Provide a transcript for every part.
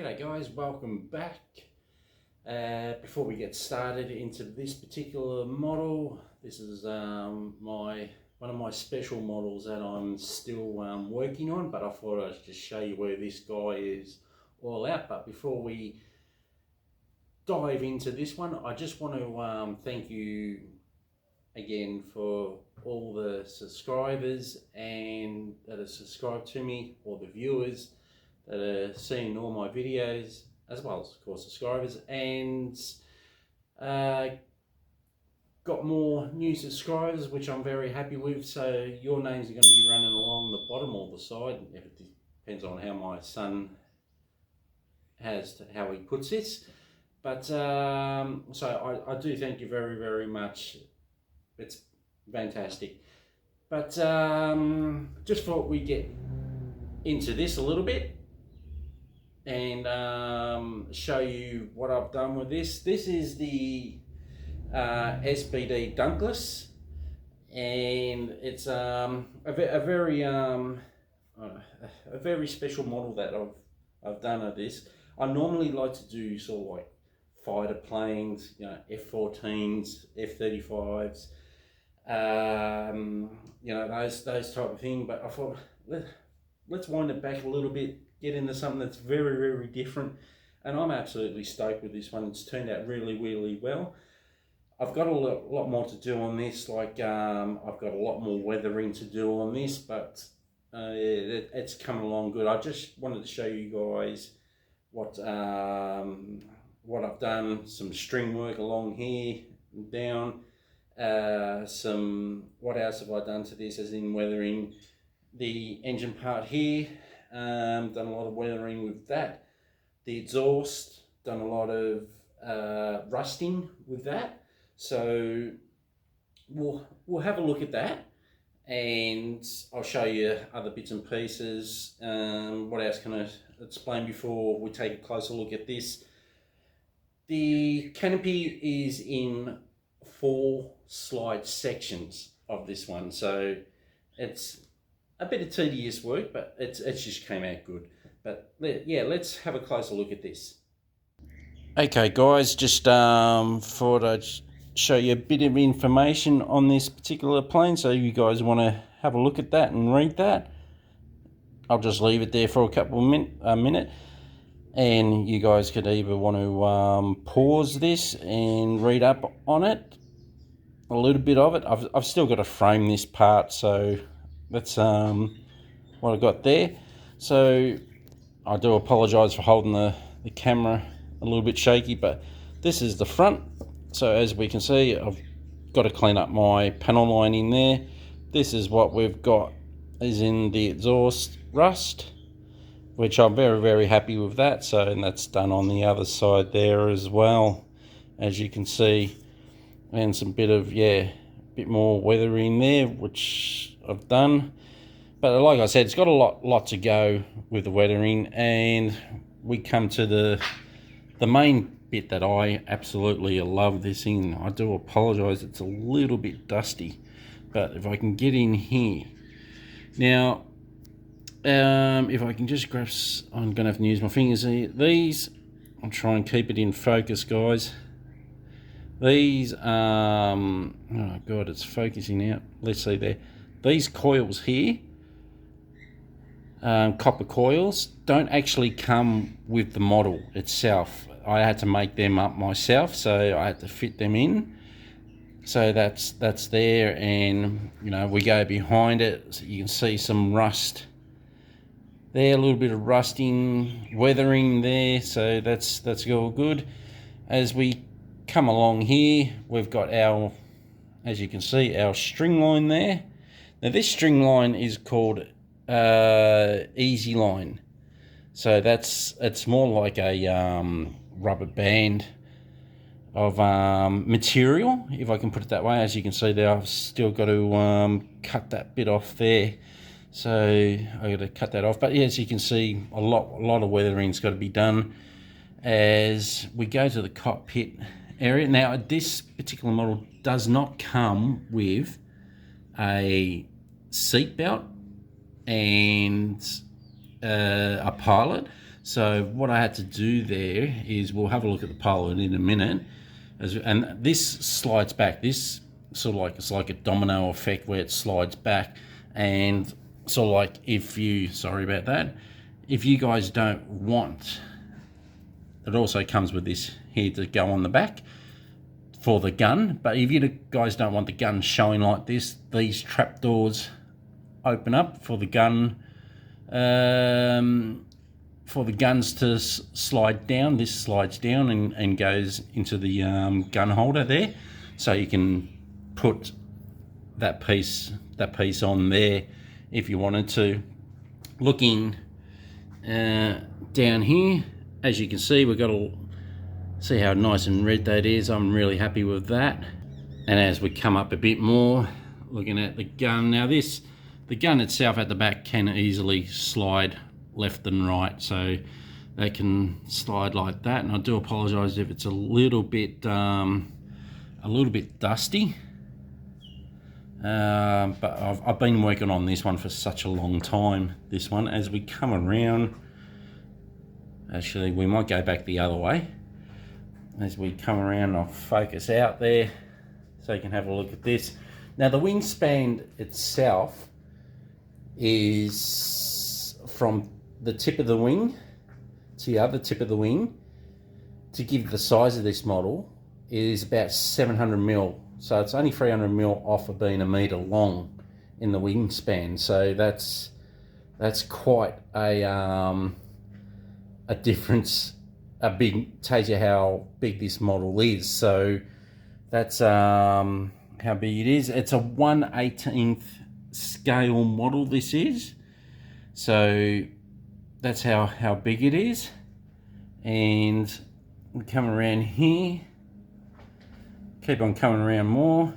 G'day guys, welcome back. Before we get started into this particular model, this is one of my special models that I'm still working on, but I thought I'd just show you where this guy is all out. But before we dive into this one, I just want to thank you again for all the subscribers and that are subscribed to me, all the viewers that are seeing all my videos, as well as of course subscribers, and got more new subscribers, which I'm very happy with. So your names are going to be running along the bottom or the side. It depends on how my son how he puts this. But so I do thank you very, very much. It's fantastic. But just thought we'd get into this a little bit and show you what I've done with this. This is the SBD Dauntless, and it's a very special model that I've done of this. I normally like to do sort of like fighter planes, you know, F-14s, F-35s, you know, those type of thing. But I thought let's wind it back a little bit, get into something that's very, very different, and I'm absolutely stoked with this one. It's turned out really, really well. I've got a lot more to do on this, like I've got a lot more weathering to do on this, but it's coming along good. I just wanted to show you guys what I've done, some string work along here and down, what else have I done to this, as in weathering the engine part here. Done a lot of weathering with that. The exhaust, done a lot of rusting with that. So we'll have a look at that, and I'll show you other bits and pieces. What else can I explain before we take a closer look at this? The canopy is in 4 slide sections of this one, so it's a bit of tedious work, but it just came out good. But yeah, let's have a closer look at this. Okay guys, just thought I'd show you a bit of information on this particular plane, so you guys want to have a look at that and read that. I'll just leave it there for a minute, and you guys could either want to pause this and read up on it, a little bit of it. I've still got to frame this part, so that's what I got there. So I do apologise for holding the camera a little bit shaky, but this is the front. So as we can see, I've got to clean up my panel lining there. This is what we've got, is in the exhaust rust, which I'm very, very happy with that. So, and that's done on the other side there as well, as you can see, and some bit more weathering there, which I've done. But like I said, it's got a lot to go with the weathering, and we come to the main bit that I absolutely love this in. I do apologise, it's a little bit dusty, but if I can get in here now, if I can just grab, I'm gonna have to use my fingers here. These, I'll try and keep it in focus, guys. These oh god, it's focusing out. Let's see there. These coils here, copper coils, don't actually come with the model itself. I had to make them up myself, so I had to fit them in. So that's there, and you know, we go behind it, so you can see some rust there, a little bit of rusting, weathering there, so that's all good. As we come along here, we've got our, as you can see, our string line there. Now this string line is called easy line, so it's more like a rubber band of material, if I can put it that way. As you can see there, I've still got to cut that bit off there, so I got to cut that off. But yeah, as you can see, a lot of weathering's got to be done as we go to the cockpit area. Now this particular model does not come with a seat belt and a pilot, So what I had to do there is, we'll have a look at the pilot in a minute, and this slides back. This sort of like, it's like a domino effect where it slides back, and sort of like, if you, sorry about that, if you guys don't want, it also comes with this here to go on the back for the gun, but if you guys don't want the gun showing like this, these trapdoors open up for the gun, for the guns to slide down. This slides down and goes into the gun holder there, so you can put that piece on there if you wanted to. Looking down here, as you can see, we've got a, see how nice and red that is. I'm really happy with that. And as we come up a bit more, looking at the gun, now this, the gun itself at the back can easily slide left and right, so they can slide like that. And I do apologize if it's a little bit dusty, but I've been working on this one for such a long time. This one, as we come around, actually we might go back the other way. As we come around, I'll focus out there so you can have a look at this. Now the wingspan itself is from the tip of the wing to the other tip of the wing. To give the size of this model, is about 700 mil. So it's only 300 mil off of being 1 meter long in the wingspan. So that's quite a difference. A big, tells you how big this model is. So that's how big it is. It's a 1/18th scale model, this is. So that's how big it is. And we come around here, keep on coming around more,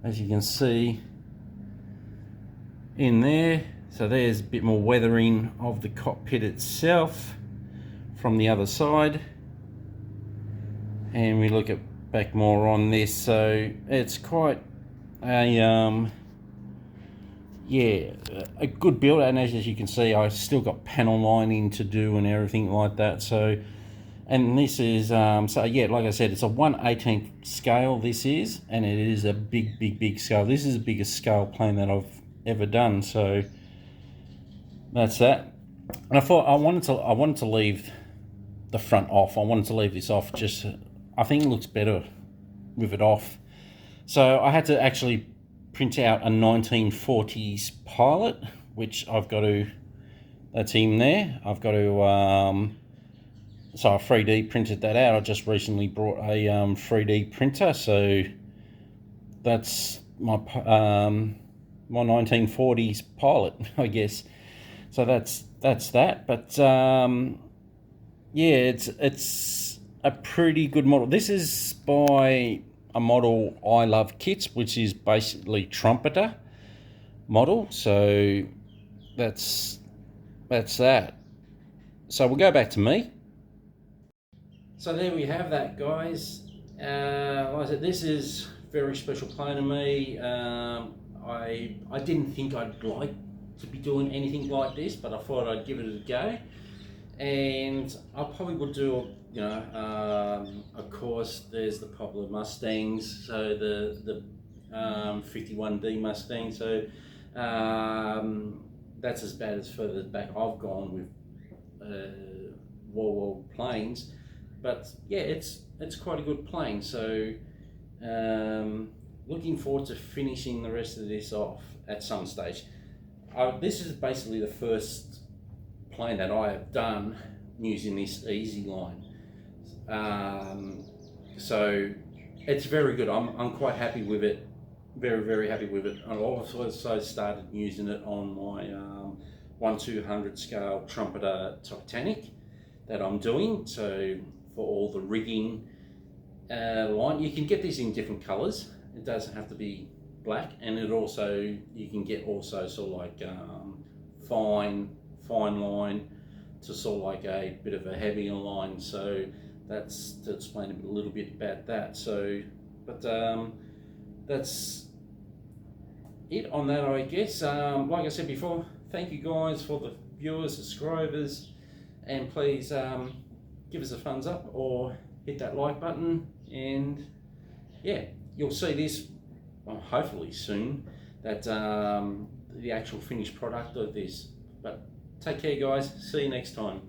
as you can see in there. So there's a bit more weathering of the cockpit itself from the other side, and we look at back more on this. So it's quite a yeah, a good build. And as you can see, I still got panel lining to do and everything like that. So, and this is so yeah, like I said, it's a 1/18th scale, this is, and it is a big scale. This is the biggest scale plane that I've ever done. So that's that. And I thought I wanted to leave the front off. I wanted to leave this off, just I think it looks better with it off. So I had to actually print out a 1940s pilot, which I've got to, that's him there. I've got to so I 3D printed that out. I just recently brought a 3D printer, so that's my my 1940s pilot, I guess. So that's that. But yeah, it's a pretty good model. This is by a model I Love Kits, which is basically trumpeter model. So that's that. So we'll go back to me. So there we have that, guys. Like I said, this is a very special plane to me. I didn't think I'd like to be doing anything like this, but I thought I'd give it a go. And I probably would do, you know, of course, there's the popular Mustangs, so the 51D Mustang. So that's as bad as further back I've gone with war planes. But yeah, it's quite a good plane. So looking forward to finishing the rest of this off at some stage. This is basically the first plane that I have done using this easy line. So it's very good. I'm quite happy with it. Very happy with it. I also started using it on my 1/200 scale trumpeter Titanic that I'm doing. So for all the rigging line, you can get this in different colors. It doesn't have to be black, and it also, you can get also sort of like fine line to sort of like a bit of a heavier line. So that's to explain a little bit about that. So, but that's it on that, I guess. Like I said before, thank you guys for the viewers, subscribers, and please give us a thumbs up or hit that like button, and yeah, you'll see this, well, hopefully soon, that the actual finished product of this. But take care, guys. See you next time.